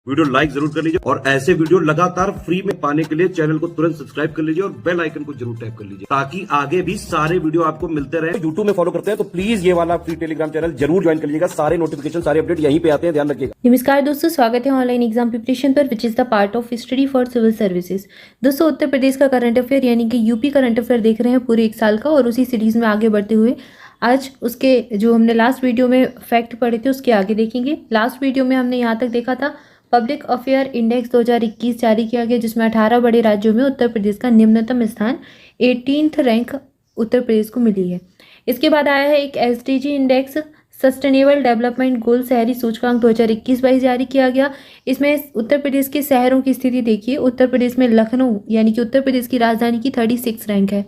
Video like जरूर कर लीजिए और ऐसे वीडियो लगातार फ्री में पाने के लिए चैनल को तुरंत सब्सक्राइब कर लीजिए और बेल आइकन को जरूर टैप कर लीजिए ताकि आगे भी सारे वीडियो आपको मिलते रहे। यूट्यूब में फॉलो करते हैं तो प्लीज ये वाला फ्री टेलीग्राम चैनल जरूर ज्वाइन कर लीजिएगा। सारे नोटिफिकेशन सारे अपडेट यहीं पे आते हैं, ध्यान रखिएगा। नमस्कार दोस्तों, स्वागत है ऑनलाइन एग्जाम प्रिपरेशन पर which is the part of study for civil services. दोस्तों, उत्तर प्रदेश का करंट अफेयर यानी कि यूपी करंट अफेयर देख रहे हैं पूरे एक साल का, और उसी सीरीज में आगे बढ़ते हुए आज उसके जो हमने लास्ट वीडियो में फैक्ट पढ़े थे उसके आगे देखेंगे। लास्ट वीडियो में हमने यहाँ तक देखा था पब्लिक अफेयर इंडेक्स 2021 जारी किया गया, जिसमें 18 बड़े राज्यों में उत्तर प्रदेश का निम्नतम स्थान 18th रैंक उत्तर प्रदेश को मिली है। इसके बाद आया है एक SDG index sustainable development goal शहरी सूचकांक 2021-22 जारी किया गया। इसमें उत्तर प्रदेश के शहरों की स्थिति देखिए। उत्तर प्रदेश में लखनऊ यानी कि उत्तर प्रदेश की राजधानी की 36 रैंक है,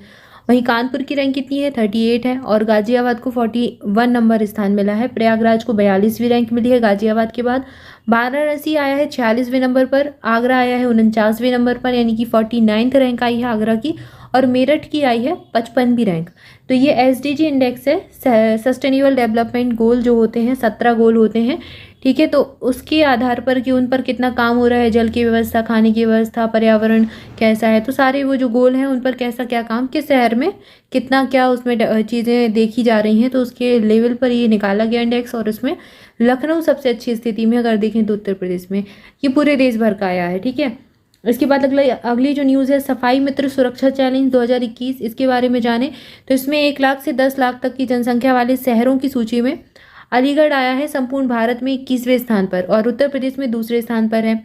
वहीं कानपुर की रैंक कितनी है 38 है, और गाजियाबाद को 41 नंबर स्थान मिला है। प्रयागराज को 42वीं रैंक मिली है गाजियाबाद के बाद। वाराणसी आया है 46वें नंबर पर, आगरा आया है 49वें नंबर पर यानी कि 49th रैंक आई है आगरा की, और मेरठ की आई है 55वीं रैंक। तो ये SDG इंडेक्स है, सस्टेनेबल डेवलपमेंट गोल जो होते हैं 17 गोल होते हैं, ठीक है। तो उसके आधार पर कि उन पर कितना काम हो रहा है, जल की व्यवस्था, खाने की व्यवस्था, पर्यावरण कैसा है, तो सारे वो जो गोल हैं उन पर कैसा क्या काम, किस शहर में कितना क्या उसमें चीज़ें देखी जा रही हैं, तो उसके लेवल पर ये निकाला गया इंडेक्स। और उसमें लखनऊ सबसे अच्छी स्थिति में अगर देखें तो उत्तर प्रदेश में, ये पूरे देश भर का आया है, ठीक है। इसके बाद अगली जो न्यूज़ है सफाई मित्र सुरक्षा चैलेंज 2021, इसके बारे में जाने तो इसमें 1 लाख से 10 लाख तक की जनसंख्या वाले शहरों की सूची में अलीगढ़ आया है संपूर्ण भारत में 21वें स्थान पर, और उत्तर प्रदेश में दूसरे स्थान पर है।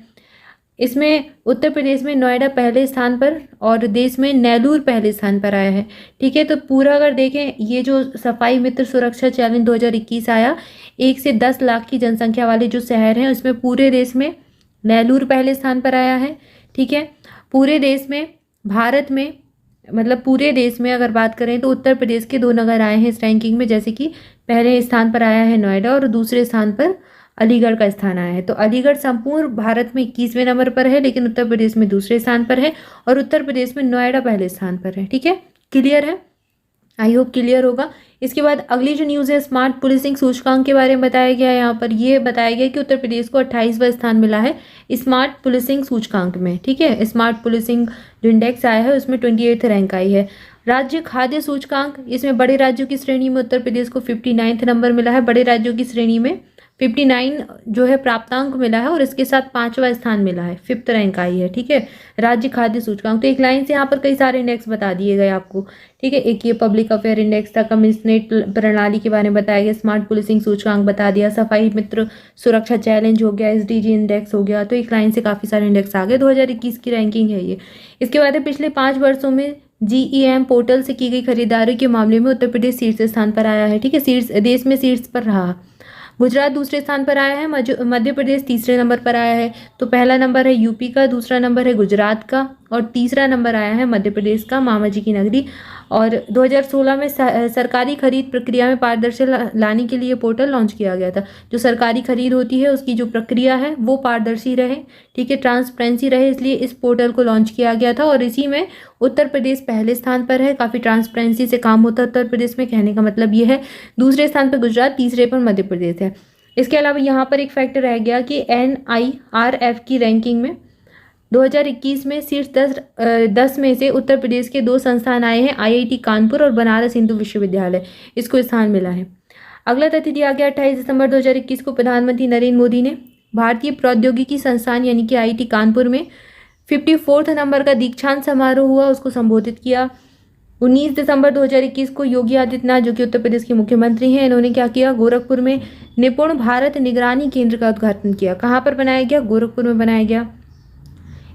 इसमें उत्तर प्रदेश में नोएडा पहले स्थान पर और देश में नेल्लूर पहले स्थान पर आया है, ठीक है। तो पूरा अगर देखें ये जो सफाई मित्र सुरक्षा चैलेंज 2021 आया, 1 से 10 लाख की जनसंख्या वाले जो शहर हैं उसमें पूरे देश में नेल्लूर पहले स्थान पर आया है, ठीक है। पूरे देश में, भारत में, मतलब पूरे देश में अगर बात करें तो उत्तर प्रदेश के 2 नगर आए हैं इस रैंकिंग में, जैसे कि पहले स्थान पर आया है नोएडा और दूसरे स्थान पर अलीगढ़ का स्थान आया है। तो अलीगढ़ संपूर्ण भारत में 21वें नंबर पर है, लेकिन उत्तर प्रदेश में दूसरे स्थान पर है, और उत्तर प्रदेश में नोएडा पहले स्थान पर है, ठीक है। क्लियर है, आई होप क्लियर होगा। इसके बाद अगली जो न्यूज़ है स्मार्ट पुलिसिंग सूचकांक के बारे में बताया गया है। यहाँ पर ये बताया गया कि उत्तर प्रदेश को 28वां स्थान मिला है स्मार्ट पुलिसिंग सूचकांक में, ठीक है। स्मार्ट पुलिसिंग जो इंडेक्स आया है उसमें 28th रैंक आई है। राज्य खाद्य सूचकांक, इसमें बड़े राज्यों की श्रेणी में उत्तर प्रदेश को 59th नंबर मिला है। बड़े राज्यों की श्रेणी में 59 जो है प्राप्तांक मिला है, और इसके साथ 5वां स्थान मिला है, 5th रैंक आई है, ठीक है। राज्य खाद्य सूचकांक, तो एक लाइन से यहाँ पर कई सारे इंडेक्स बता दिए गए आपको, ठीक है। एक ये पब्लिक अफेयर इंडेक्स था, कमिश्नरेट प्रणाली के बारे में बताया गया, स्मार्ट पुलिसिंग सूचकांक बता दिया, सफाई मित्र सुरक्षा चैलेंज हो गया, SDG इंडेक्स हो गया। तो एक लाइन से काफ़ी सारे इंडेक्स आ गए। 2021 की रैंकिंग है ये। इसके बाद है पिछले 5 वर्षों में GEM पोर्टल से की गई खरीदारी के मामले में उत्तर प्रदेश शीर्ष स्थान पर आया है, ठीक है। देश में शीर्ष पर रहा। गुजरात दूसरे स्थान पर आया है, मध्य प्रदेश तीसरे नंबर पर आया है। तो पहला नंबर है यूपी का, दूसरा नंबर है गुजरात का, और तीसरा नंबर आया है मध्य प्रदेश का, मामा जी की नगरी। और 2016 में सरकारी खरीद प्रक्रिया में पारदर्शिता लाने के लिए पोर्टल लॉन्च किया गया था। जो सरकारी खरीद होती है उसकी जो प्रक्रिया है वो पारदर्शी रहे, ठीक है, ट्रांसपेरेंसी रहे, इसलिए इस पोर्टल को लॉन्च किया गया था। और इसी में उत्तर प्रदेश पहले स्थान पर है। काफ़ी ट्रांसपेरेंसी से काम होता है उत्तर प्रदेश में, कहने का मतलब ये है। दूसरे स्थान पर गुजरात, तीसरे पर मध्य प्रदेश है। इसके अलावा यहाँ पर एक फैक्ट रह गया कि NIRF की रैंकिंग में 2021 में शीर्ष 10 में से उत्तर प्रदेश के 2 संस्थान आए हैं, IIT कानपुर और बनारस हिंदू विश्वविद्यालय, इसको स्थान मिला है। अगला तथ्य दिया गया 28 दिसंबर 2021 को प्रधानमंत्री नरेंद्र मोदी ने भारतीय प्रौद्योगिकी संस्थान यानी कि IIT कानपुर में 54th नंबर का दीक्षांत समारोह हुआ, उसको संबोधित किया। 19 दिसंबर 2021 को योगी आदित्यनाथ जो कि उत्तर प्रदेश के मुख्यमंत्री हैं, इन्होंने क्या किया, गोरखपुर में निपुण भारत निगरानी केंद्र का उद्घाटन किया। कहाँ पर बनाया गया, गोरखपुर में बनाया गया।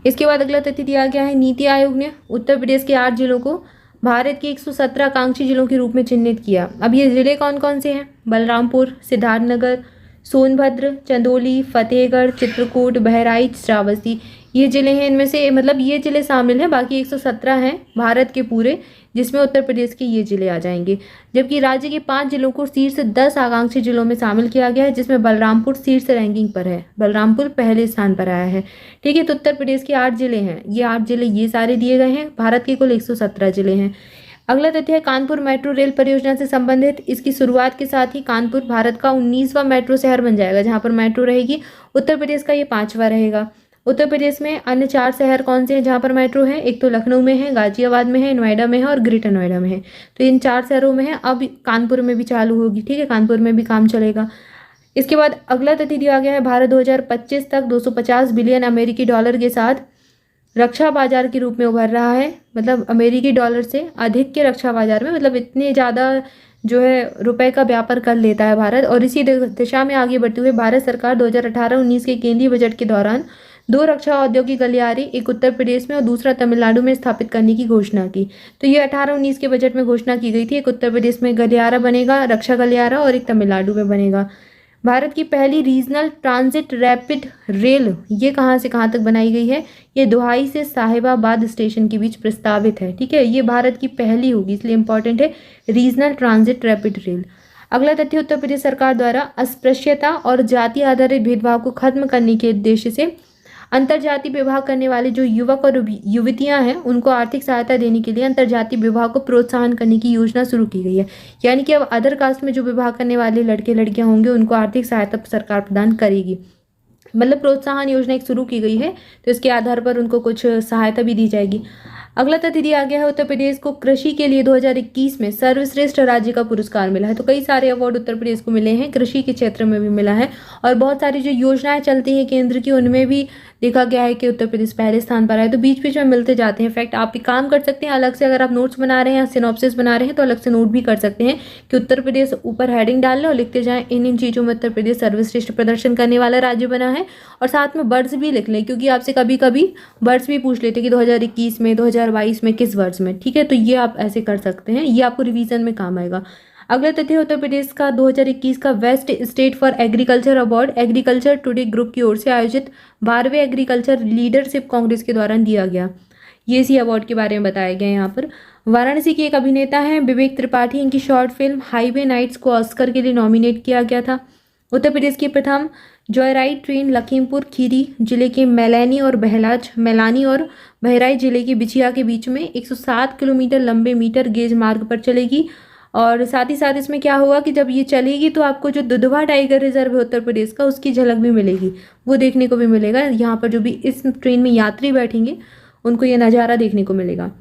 इसके बाद अगला तथ्य दिया गया है नीति आयोग ने उत्तर प्रदेश के 8 जिलों को भारत के 117 आकांक्षी जिलों के रूप में चिन्हित किया। अब ये जिले कौन कौन से हैं, बलरामपुर, सिद्धार्थनगर, सोनभद्र, चंदौली, फतेहगढ़, चित्रकूट, बहराइच, श्रावस्ती, ये जिले हैं। इनमें से मतलब ये जिले शामिल हैं, बाकी 117 हैं भारत के पूरे, जिसमें उत्तर प्रदेश के ये जिले आ जाएंगे। जबकि राज्य के 5 जिलों को शीर्ष 10 आकांक्षी जिलों में शामिल किया गया है, जिसमें बलरामपुर शीर्ष रैंकिंग पर है, बलरामपुर पहले स्थान पर आया है, ठीक है। तो उत्तर प्रदेश के 8 जिले हैं, ये 8 जिले ये सारे दिए गए हैं। भारत के कुल 117 जिले हैं। अगला तथ्य है कानपुर मेट्रो रेल परियोजना से संबंधित। इसकी शुरुआत के साथ ही कानपुर भारत का 19वां मेट्रो शहर बन जाएगा जहां पर मेट्रो रहेगी। उत्तर प्रदेश का ये 5वां रहेगा। उत्तर प्रदेश में अन्य 4 शहर कौन से हैं जहां पर मेट्रो है? एक तो लखनऊ में है, गाजियाबाद में है, नोएडा में है और ग्रेटर नोएडा में है। तो इन 4 शहरों में है। अब कानपुर में भी चालू होगी, ठीक है, कानपुर में भी काम चलेगा। इसके बाद अगला तथ्य दिया गया है भारत 2025 तक 250 बिलियन अमेरिकी डॉलर के साथ रक्षा बाजार के रूप में उभर रहा है। मतलब अमेरिकी डॉलर से अधिक के रक्षा बाजार में, मतलब इतने ज़्यादा जो है रुपए का व्यापार कर लेता है भारत। और इसी दिशा में आगे बढ़ते हुए भारत सरकार 2018-19 के केंद्रीय बजट के दौरान 2 रक्षा औद्योगिक गलियारे, एक उत्तर प्रदेश में और दूसरा तमिलनाडु में स्थापित करने की घोषणा की। तो ये 18-19 के बजट में घोषणा की गई थी। एक उत्तर प्रदेश में गलियारा बनेगा, रक्षा गलियारा, और एक तमिलनाडु में बनेगा। भारत की पहली रीजनल ट्रांजिट रैपिड रेल ये कहाँ से कहाँ तक बनाई गई है? ये दोहाई से साहिबाबाद स्टेशन के बीच प्रस्तावित है, ठीक है। ये भारत की पहली होगी, इसलिए इंपॉर्टेंट है, रीजनल ट्रांजिट रैपिड रेल। अगला तथ्य उत्तर प्रदेश सरकार द्वारा अस्पृश्यता और जाति आधारित भेदभाव को खत्म करने के उद्देश्य से अंतरजातीय विवाह करने वाले जो युवक और युवतियां हैं उनको आर्थिक सहायता देने के लिए अंतरजातीय विवाह को प्रोत्साहन करने की योजना शुरू की गई है। यानी कि अब अदर कास्ट में जो विवाह करने वाले लड़के लड़कियां होंगे उनको आर्थिक सहायता सरकार प्रदान करेगी। मतलब प्रोत्साहन योजना एक शुरू की गई है, तो इसके आधार पर उनको कुछ सहायता भी दी जाएगी। अगला तथ्य दिया गया है उत्तर प्रदेश को कृषि के लिए 2021 में सर्वश्रेष्ठ राज्य का पुरस्कार मिला है। तो कई सारे अवार्ड उत्तर प्रदेश को मिले हैं, कृषि के क्षेत्र में भी मिला है, और बहुत सारी जो योजनाएं चलती हैं केंद्र की उनमें भी देखा गया है कि उत्तर प्रदेश पहले स्थान पर है। तो बीच बीच में मिलते जाते हैं फैक्ट। आप एक काम कर सकते हैं, अलग से अगर आप नोट्स बना रहे हैं या सिनॉप्सिस बना रहे हैं तो अलग से नोट भी कर सकते हैं कि उत्तर प्रदेश ऊपर हेडिंग डाल लें और लिखते जाएं इन इन चीज़ों में उत्तर प्रदेश सर्वश्रेष्ठ प्रदर्शन करने वाला राज्य बना है, और साथ में वर्ष भी लिख लें, क्योंकि आपसे कभी कभी वर्ष भी पूछ लेते कि 2021 में, 2022 में, किस वर्ष में, ठीक है। तो ये आप ऐसे कर सकते हैं, ये आपको रिवीजन में काम आएगा। अगला तथ्य उत्तर प्रदेश का 2021 का best state for agriculture award agriculture today group की ओर से आयोजित 12वें एग्रीकल्चर लीडरशिप कांग्रेस के दौरान दिया गया। ये इसी अवार्ड के बारे में बताया गया है यहाँ पर। वाराणसी के एक अभिनेता हैं विवेक त्रिपाठी, इनकी शॉर्ट फिल्म हाईवे नाइट्स को ऑस्कर के लिए नॉमिनेट किया गया था। उत्तर प्रदेश की प्रथम जॉयराइड ट्रेन लखीमपुर खीरी जिले के मैलानी और बहराइच जिले के बिछिया के बीच में 107 किलोमीटर लंबे मीटर गेज मार्ग पर चलेगी। और साथ ही साथ इसमें क्या होगा कि जब ये चलेगी तो आपको जो दुधवा टाइगर रिजर्व है उत्तर प्रदेश का उसकी झलक भी मिलेगी, वो देखने को भी मिलेगा। यहाँ पर जो भी इस ट्रेन में यात्री बैठेंगे उनको ये नज़ारा देखने को मिलेगा।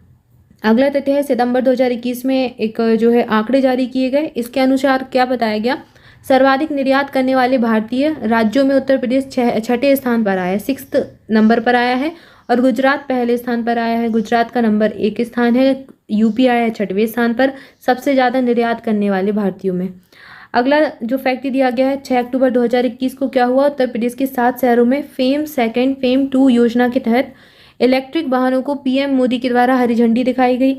अगला तथ्य है सितंबर 2021 में एक जो है आंकड़े जारी किए गए। इसके अनुसार क्या बताया गया? सर्वाधिक निर्यात करने वाले भारतीय राज्यों में उत्तर प्रदेश 6ठे स्थान पर आया है, 6th नंबर पर आया है, और गुजरात पहले स्थान पर आया है। गुजरात का नंबर 1 स्थान है, यूपी आया है 6वें स्थान पर सबसे ज़्यादा निर्यात करने वाले भारतीयों में। अगला जो फैक्ट दिया गया है 6 अक्टूबर 2021 को क्या हुआ? उत्तर प्रदेश के 7 शहरों में फेम 2 योजना के तहत इलेक्ट्रिक वाहनों को पीएम मोदी के द्वारा हरी झंडी दिखाई गई।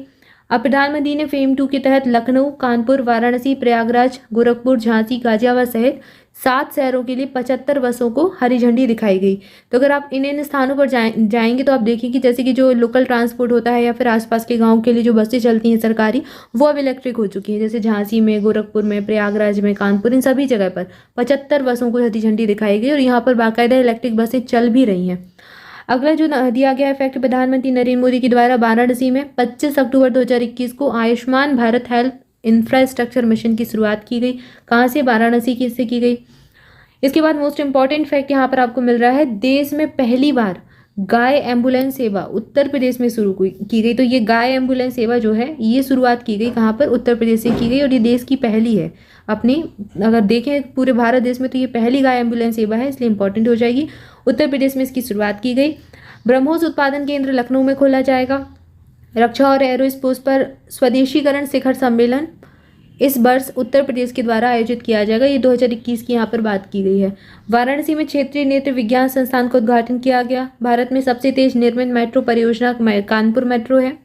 अब प्रधानमंत्री ने फेम 2 के तहत लखनऊ, कानपुर, वाराणसी, प्रयागराज, गोरखपुर, झांसी, गाजियाबाद सहित 7 शहरों के लिए 75 बसों को हरी झंडी दिखाई गई। तो अगर आप इन स्थानों पर जाएंगे तो आप देखेंगे जैसे कि जो लोकल ट्रांसपोर्ट होता है या फिर आसपास के गांव के लिए जो बसें चलती हैं सरकारी, वो अब इलेक्ट्रिक हो चुकी हैं। जैसे झांसी में, गोरखपुर में, प्रयागराज में, कानपुर, इन सभी जगह पर 75 बसों को हरी झंडी दिखाई गई और यहाँ पर बाकायदा इलेक्ट्रिक बसें चल भी रही हैं। अगला जो दिया गया है फैक्ट, प्रधानमंत्री नरेंद्र मोदी के द्वारा वाराणसी में 25 अक्टूबर 2021 को Ayushman Bharat health infrastructure mission की शुरुआत की गई। कहाँ से? वाराणसी से की गई। इसके बाद मोस्ट इंपॉर्टेंट फैक्ट यहाँ पर आपको मिल रहा है, देश में पहली बार गाय एम्बुलेंस सेवा उत्तर प्रदेश में शुरू की गई। तो ये गाय एम्बुलेंस सेवा जो है ये शुरुआत की गई कहाँ पर? उत्तर प्रदेश से की गई, और ये देश की पहली है अपनी, अगर देखें पूरे भारत देश में तो ये पहली गाय एम्बुलेंस सेवा है, इसलिए इंपॉर्टेंट हो जाएगी। उत्तर प्रदेश में इसकी शुरुआत की गई। ब्रह्मोस उत्पादन केंद्र लखनऊ में खोला जाएगा। रक्षा और एरोस्पेस पर स्वदेशीकरण शिखर सम्मेलन इस वर्ष उत्तर प्रदेश के द्वारा आयोजित किया जाएगा। ये 2021 की यहाँ पर बात की गई है। वाराणसी में क्षेत्रीय नेत्र विज्ञान संस्थान का उद्घाटन किया गया। भारत में सबसे तेज निर्मित मेट्रो परियोजना कानपुर मेट्रो है।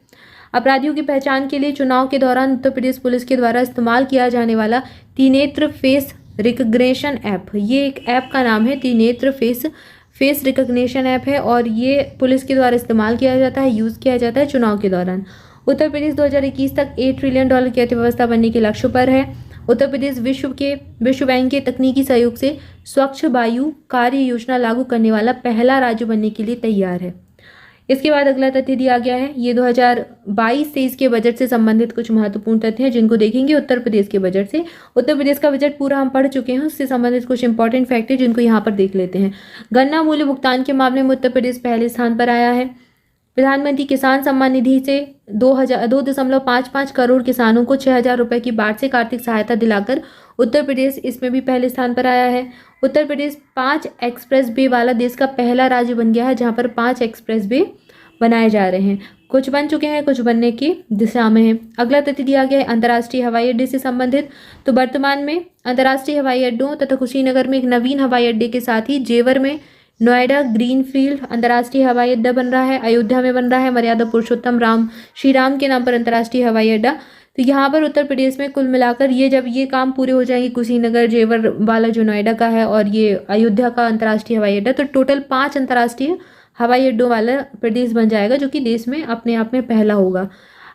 अपराधियों की पहचान के लिए चुनाव के दौरान उत्तर प्रदेश पुलिस के द्वारा इस्तेमाल किया जाने वाला त्रिनेत्र फेस रिकग्निशन ऐप, ये एक ऐप का नाम है, त्रिनेत्र फेस रिकग्निशन ऐप है, और ये पुलिस के द्वारा इस्तेमाल किया जाता है, यूज़ किया जाता है चुनाव के दौरान। उत्तर प्रदेश 2021 तक $8 ट्रिलियन की अर्थव्यवस्था बनने के लक्ष्य पर है। उत्तर प्रदेश विश्व बैंक के तकनीकी सहयोग से स्वच्छ वायु कार्य योजना लागू करने वाला पहला राज्य बनने के लिए तैयार है। इसके बाद अगला तथ्य दिया गया है, ये 2022-23 के बजट से संबंधित कुछ महत्वपूर्ण तथ्य हैं जिनको देखेंगे उत्तर प्रदेश के बजट से। उत्तर प्रदेश का बजट पूरा हम पढ़ चुके हैं, उससे संबंधित कुछ इंपॉर्टेंट फैक्ट है जिनको यहाँ पर देख लेते हैं। गन्ना मूल्य भुगतान के मामले में उत्तर प्रदेश पहले स्थान पर आया है। प्रधानमंत्री किसान सम्मान निधि से 2.55 करोड़ किसानों को 6,000 रुपए की वार्षिक आर्थिक सहायता दिलाकर उत्तर प्रदेश इसमें भी पहले स्थान पर आया है। उत्तर प्रदेश 5 एक्सप्रेस वे वाला देश का पहला राज्य बन गया है जहां पर 5 एक्सप्रेस वे बनाए जा रहे हैं। कुछ बन चुके हैं, कुछ बनने की दिशा में है। अगला तथ्य दिया गया है अंतर्राष्ट्रीय हवाई अड्डे से संबंधित। तो वर्तमान में अंतर्राष्ट्रीय हवाई अड्डों तथा कुशीनगर में एक नवीन हवाई अड्डे के साथ ही जेवर में नोएडा ग्रीनफील्ड अंतर्राष्ट्रीय हवाई अड्डा बन रहा है, अयोध्या में बन रहा है मर्यादा पुरुषोत्तम श्री राम के नाम पर अंतर्राष्ट्रीय हवाई अड्डा। तो यहाँ पर उत्तर प्रदेश में कुल मिलाकर जब ये काम पूरे हो जाएंगे, कुशीनगर जेवर वाला जो नोएडा का है और ये अयोध्या का अंतर्राष्ट्रीय हवाई अड्डा, तो टोटल 5 अंतर्राष्ट्रीय हवाई अड्डों वाला प्रदेश बन जाएगा जो कि देश में अपने आप में पहला होगा।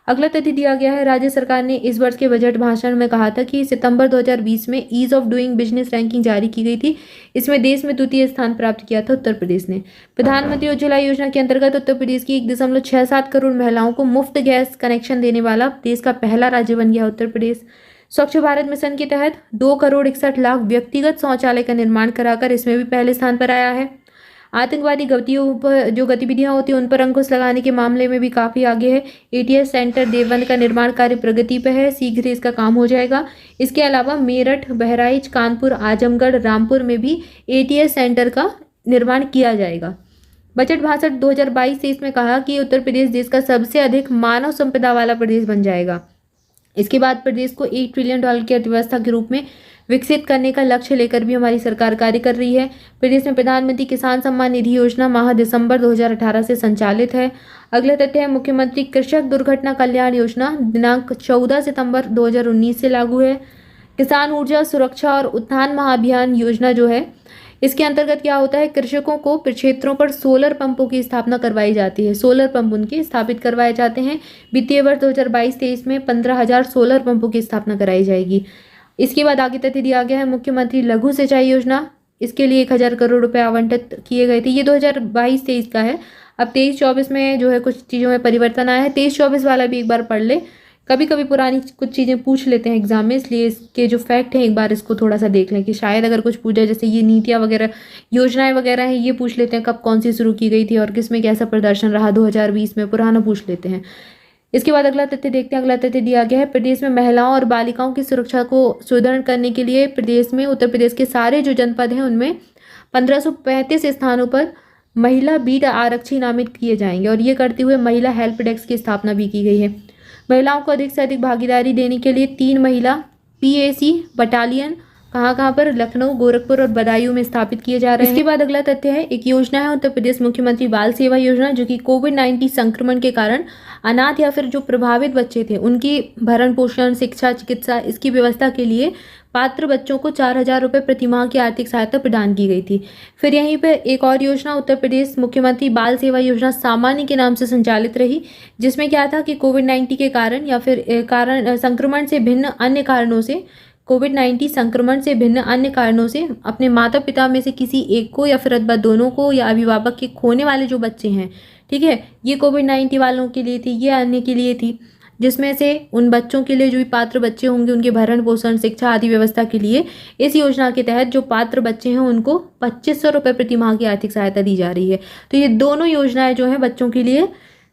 अगला तथ्य दिया गया है, राज्य सरकार ने इस वर्ष के बजट भाषण में कहा था कि सितंबर 2020 में ease of doing business ranking जारी की गई थी। इसमें देश में द्वितीय स्थान प्राप्त किया था उत्तर प्रदेश ने। प्रधानमंत्री उज्ज्वला योजना के अंतर्गत उत्तर प्रदेश की 1.67 करोड़ महिलाओं को मुफ्त गैस कनेक्शन देने वाला देश का पहला राज्य बन गया उत्तर प्रदेश। स्वच्छ भारत मिशन के तहत 2,61,00,000 व्यक्तिगत शौचालय का निर्माण कराकर इसमें भी पहले स्थान पर आया है। आतंकवादी गतिविधियां होती हैं उन पर अंकुश लगाने के मामले में भी काफ़ी आगे है। एटीएस सेंटर देवबंद का निर्माण कार्य प्रगति पर है, शीघ्र इसका काम हो जाएगा। इसके अलावा मेरठ, बहराइच, कानपुर, आजमगढ़, रामपुर में भी एटीएस सेंटर का निर्माण किया जाएगा। बजट भाषण 2022-23 में कहा कि उत्तर प्रदेश देश का सबसे अधिक मानव संपदा वाला प्रदेश बन जाएगा। इसके बाद प्रदेश को $1 ट्रिलियन की अर्थव्यवस्था के रूप में विकसित करने का लक्ष्य लेकर भी हमारी सरकार कार्य कर रही है। प्रदेश में प्रधानमंत्री किसान सम्मान निधि योजना माह दिसंबर 2018 से संचालित है। अगला तथ्य है मुख्यमंत्री कृषक दुर्घटना कल्याण योजना दिनांक 14 सितंबर 2019 से लागू है। किसान ऊर्जा सुरक्षा और उत्थान महाअभियान योजना जो है, इसके अंतर्गत क्या होता है, कृषकों को क्षेत्रों पर सोलर पंपों की स्थापना करवाई जाती है। सोलर पंप उनके स्थापित करवाए जाते हैं। वित्तीय वर्ष 2022-23 में 15,000 सोलर पंपों की स्थापना कराई जाएगी। इसके बाद आगे तथ्य दिया गया है मुख्यमंत्री लघु सिंचाई योजना, इसके लिए 1,000 करोड़ रुपए आवंटित किए गए थे। ये 2022-23 का है। अब 23-24 में जो है कुछ चीज़ों में परिवर्तन आया है। 23-24 वाला भी एक बार पढ़ ले, कभी कभी पुरानी कुछ चीज़ें पूछ लेते हैं एग्जाम में, इसलिए इसके जो फैक्ट हैं एक बार इसको थोड़ा सा देख लें कि शायद अगर कुछ पूछा, जैसे ये नीतियाँ वगैरह योजनाएं वगैरह हैं, ये पूछ लेते हैं कब कौन सी शुरू की गई थी और किस में कैसा प्रदर्शन रहा 2020 में, पुराना पूछ लेते हैं। इसके बाद अगला तथ्य देखते हैं। अगला तथ्य दिया गया है प्रदेश में महिलाओं और बालिकाओं की सुरक्षा को सुदृढ़ करने के लिए प्रदेश में उत्तर प्रदेश के सारे जो जनपद हैं उनमें 1535 स्थानों पर महिला बीट आरक्षी नामित किए जाएंगे और ये करते हुए महिला हेल्प डेस्क की स्थापना भी की गई है। महिलाओं को अधिक से अधिक भागीदारी देने के लिए 3 महिला PAC बटालियन कहाँ पर, लखनऊ, गोरखपुर और बदायूं में स्थापित किए जा रहे हैं। इसके बाद अगला तथ्य है, एक योजना है उत्तर प्रदेश मुख्यमंत्री बाल सेवा योजना, जो कि कोविड-19 संक्रमण के कारण अनाथ या फिर जो प्रभावित बच्चे थे उनकी भरण पोषण, शिक्षा, चिकित्सा, इसकी व्यवस्था के लिए पात्र बच्चों को 4,000 रुपये प्रति माह की आर्थिक सहायता प्रदान की गई थी। फिर यहीं पर एक और योजना उत्तर प्रदेश मुख्यमंत्री बाल सेवा योजना सामान्य के नाम से संचालित रही, जिसमें क्या था कि कोविड-19 के कारण या फिर संक्रमण से भिन्न अन्य कारणों से, कोविड-19 संक्रमण से भिन्न अन्य कारणों से अपने माता पिता में से किसी एक को या फिर अथवा दोनों को या अभिभावक के खोने वाले जो बच्चे हैं, ठीक है, ये कोविड-19 वालों के लिए थी, ये अन्य के लिए थी, जिसमें से उन बच्चों के लिए जो भी पात्र बच्चे होंगे उनके भरण पोषण, शिक्षा आदि व्यवस्था के लिए इस योजना के तहत जो पात्र बच्चे हैं उनको 2,500 रुपये प्रति माह की आर्थिक सहायता दी जा रही है। तो ये दोनों योजनाएं जो हैं बच्चों के लिए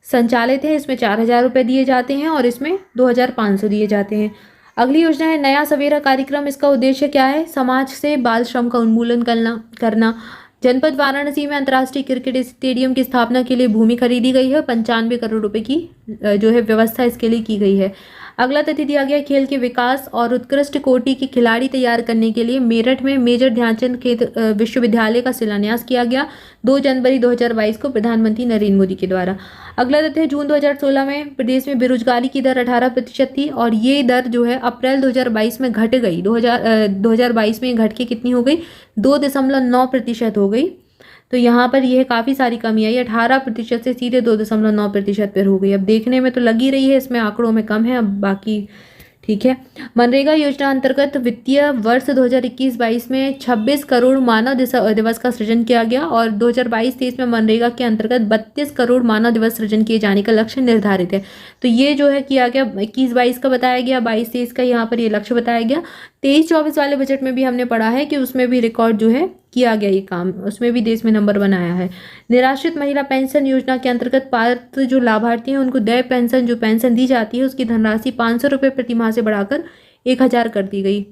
संचालित है। इसमें 4,000 रुपये दिए जाते हैं और इसमें 2,500 दिए जाते हैं। अगली योजना है नया सवेरा कार्यक्रम। इसका उद्देश्य क्या है, समाज से बाल श्रम का उन्मूलन करना। जनपद वाराणसी में अंतर्राष्ट्रीय क्रिकेट स्टेडियम की स्थापना के लिए भूमि खरीदी गई है। 95 करोड़ रुपए की जो है व्यवस्था इसके लिए की गई है। अगला तथ्य दिया गया खेल के विकास और उत्कृष्ट कोटि के खिलाड़ी तैयार करने के लिए मेरठ में मेजर ध्यानचंद विश्वविद्यालय का शिलान्यास किया गया 2 जनवरी 2022 को प्रधानमंत्री नरेंद्र मोदी के द्वारा। अगला तथ्य जून 2016 में प्रदेश में बेरोजगारी की दर 18% थी और ये दर जो है अप्रैल 2022 में घट गई। 2022 में घट के कितनी हो गई, 2.9% हो गई। तो यहाँ पर यह काफ़ी सारी कमी आई, 18% से सीधे 2.9% पर हो गई। अब देखने में तो लगी रही है, इसमें आंकड़ों में कम है, अब बाकी ठीक है। मनरेगा योजना अंतर्गत वित्तीय वर्ष 2021-22 में 26 करोड़ मानव दिवस का सृजन किया गया और 2022-23 में मनरेगा के अंतर्गत 32 करोड़ मानव दिवस सृजन किए जाने का लक्ष्य निर्धारित है। तो ये जो है किया गया 21-22 का बताया गया, 22-23 का यहाँ पर ये लक्ष्य बताया गया। 23-24 वाले बजट में भी हमने पढ़ा है कि उसमें भी रिकॉर्ड जो है किया गया ये काम, उसमें भी देश में नंबर बनाया है। निराश्रित महिला पेंशन योजना के अंतर्गत पात्र जो लाभार्थी हैं उनको देय पेंशन जो पेंशन दी जाती है उसकी धनराशि 500 रुपये प्रति माह से बढ़ाकर 1000 कर दी गई।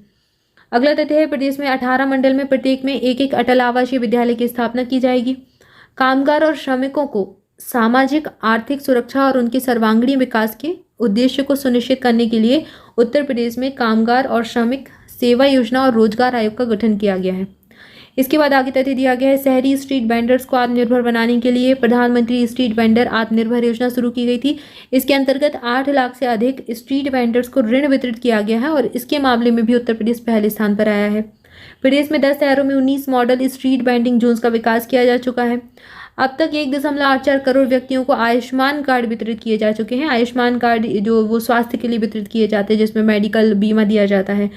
अगला तथ्य है प्रदेश में 18 मंडल में प्रत्येक में एक अटल आवासीय विद्यालय की स्थापना की जाएगी। कामगार और श्रमिकों को सामाजिक आर्थिक सुरक्षा और उनके सर्वांगीण विकास के उद्देश्य को सुनिश्चित करने के लिए उत्तर प्रदेश में कामगार और श्रमिक सेवा योजना और रोजगार आयोग का गठन किया गया है। इसके बाद आगे तथ्य दिया गया है शहरी स्ट्रीट वेंडर्स को आत्मनिर्भर बनाने के लिए प्रधानमंत्री स्ट्रीट वेंडर आत्मनिर्भर योजना शुरू की गई थी। इसके अंतर्गत 8 लाख से अधिक स्ट्रीट वेंडर्स को ऋण वितरित किया गया है और इसके मामले में भी उत्तर प्रदेश पहले स्थान पर आया है। प्रदेश में 10 शहरों में 19 मॉडल स्ट्रीट वेंडिंग जोन्स का विकास किया जा चुका है। अब तक 1.84 करोड़ व्यक्तियों को आयुष्मान कार्ड वितरित किए जा चुके हैं। आयुष्मान कार्ड जो वो स्वास्थ्य के लिए वितरित किए जाते हैं जिसमें मेडिकल बीमा दिया जाता है।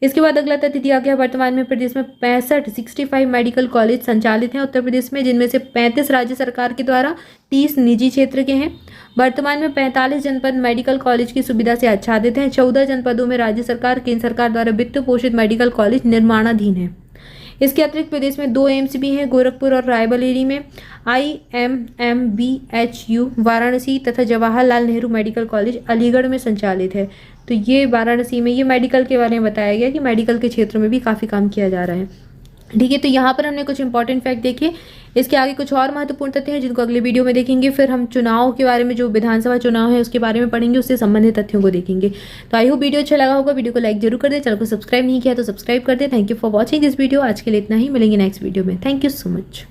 इसके बाद अगला तथ्य दिया गया वर्तमान में प्रदेश में 65 मेडिकल कॉलेज संचालित हैं उत्तर प्रदेश में, जिनमें से 35 राज्य सरकार के द्वारा 30 निजी क्षेत्र के हैं। वर्तमान में 45 जनपद मेडिकल कॉलेज की सुविधा से आच्छादित हैं। 14 जनपदों में राज्य सरकार केंद्र सरकार द्वारा वित्त पोषित मेडिकल कॉलेज निर्माणाधीन है। इसके अतिरिक्त प्रदेश में 2 एम्स भी हैं, गोरखपुर और रायबरेली में IMMBHU वाराणसी तथा जवाहरलाल नेहरू मेडिकल कॉलेज अलीगढ़ में संचालित है। तो ये वाराणसी में ये मेडिकल के बारे में बताया गया कि मेडिकल के क्षेत्र में भी काफ़ी काम किया जा रहा है। ठीक है, तो यहाँ पर हमने कुछ इंपॉर्टेंट फैक्ट देखे। इसके आगे कुछ और महत्वपूर्ण तथ्य हैं जिनको अगले वीडियो में देखेंगे। फिर हम चुनाव के बारे में, जो विधानसभा चुनाव है उसके बारे में पढ़ेंगे, उससे संबंधित तथ्यों को देखेंगे। तो आई होप वीडियो अच्छा लगा होगा। वीडियो को लाइक जरूर कर दे, चैनल को सब्सक्राइब नहीं किया तो सब्सक्राइब कर दे। Thank you for watching this video. आज के लिए इतना ही, मिलेंगे नेक्स्ट वीडियो में। Thank you so much.